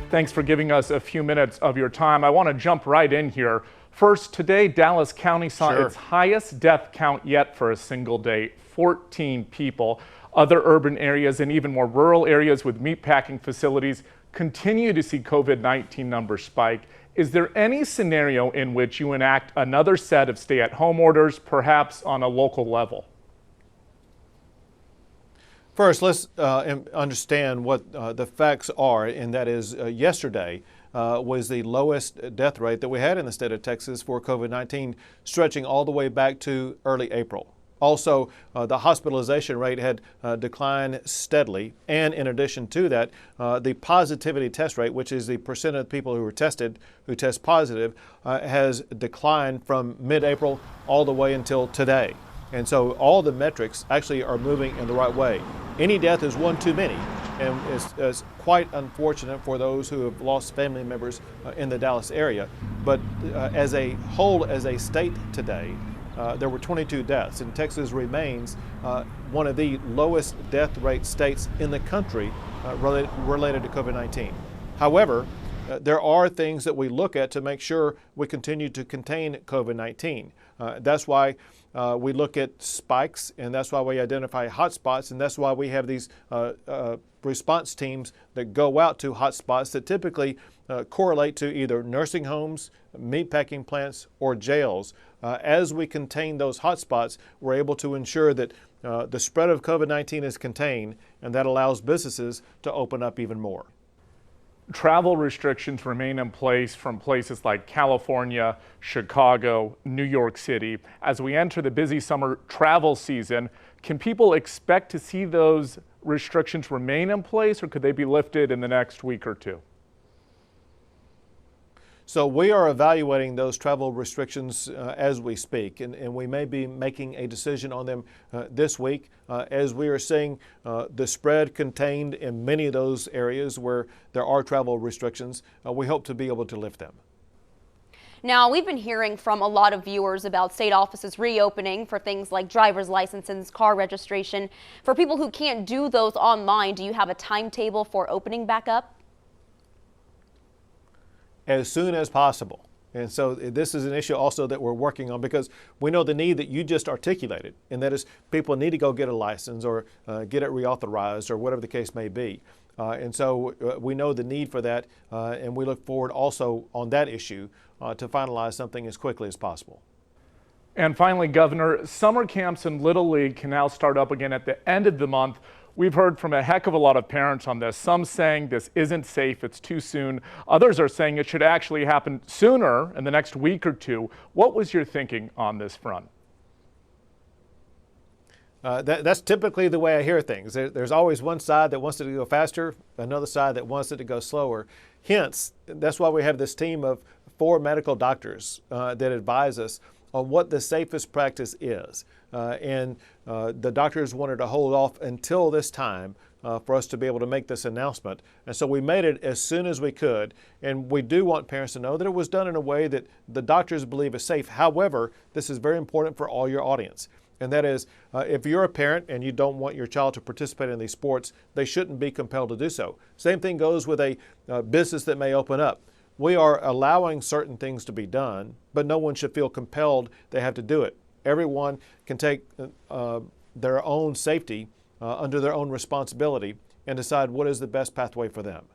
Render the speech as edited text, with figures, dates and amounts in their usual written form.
Thanks for giving us a few minutes of your time. I want to jump right in here. First, today, Dallas County saw its highest death count yet for a single day, 14 people. Other urban areas and even more rural areas with meatpacking facilities continue to see COVID-19 numbers spike. Is there any scenario in which you enact another set of stay-at-home orders, perhaps on a local level? First, let's understand what the facts are, and that is yesterday was the lowest death rate that we had in the state of Texas for COVID-19, stretching all the way back to early April. Also, the hospitalization rate had declined steadily, and in addition to that, the positivity test rate, which is the percent of people who test positive, has declined from mid-April all the way until today. And so all the metrics actually are moving in the right way. Any death is one too many, and it's quite unfortunate for those who have lost family members in the Dallas area. But as a whole, as a state today, there were 22 deaths, and Texas remains one of the lowest death rate states in the country related to COVID-19. However, there are things that we look at to make sure we continue to contain COVID-19. That's why we look at spikes, and that's why we identify hotspots, and that's why we have these response teams that go out to hotspots that typically correlate to either nursing homes, meatpacking plants, or jails. As we contain those hotspots, we're able to ensure that the spread of COVID-19 is contained, and that allows businesses to open up even more. Travel restrictions remain in place from places like California, Chicago, New York City. As we enter the busy summer travel season, can people expect to see those restrictions remain in place, or could they be lifted in the next week or two? So we are evaluating those travel restrictions as we speak, and we may be making a decision on them this week as we are seeing the spread contained in many of those areas where there are travel restrictions. We hope to be able to lift them. Now, we've been hearing from a lot of viewers about state offices reopening for things like driver's licenses, car registration. For people who can't do those online, do you have a timetable for opening back up? As soon as possible. And so this is an issue also that we're working on, because we know the need that you just articulated, and that is people need to go get a license or get it reauthorized or whatever the case may be. And so we know the need for that, and we look forward also on that issue to finalize something as quickly as possible. And finally, Governor, summer camps in Little League can now start up again at the end of the month. We've heard from a heck of a lot of parents on this. Some saying this isn't safe, it's too soon. Others are saying it should actually happen sooner, in the next week or two. What was your thinking on this front? That's typically the way I hear things. There's always one side that wants it to go faster, another side that wants it to go slower. Hence, that's why we have this team of 4 medical doctors that advise us on what the safest practice is. The doctors wanted to hold off until this time for us to be able to make this announcement. And so we made it as soon as we could. And we do want parents to know that it was done in a way that the doctors believe is safe. However, this is very important for all your audience. And that is, if you're a parent and you don't want your child to participate in these sports, they shouldn't be compelled to do so. Same thing goes with a business that may open up. We are allowing certain things to be done, but no one should feel compelled they have to do it. Everyone can take their own safety under their own responsibility and decide what is the best pathway for them.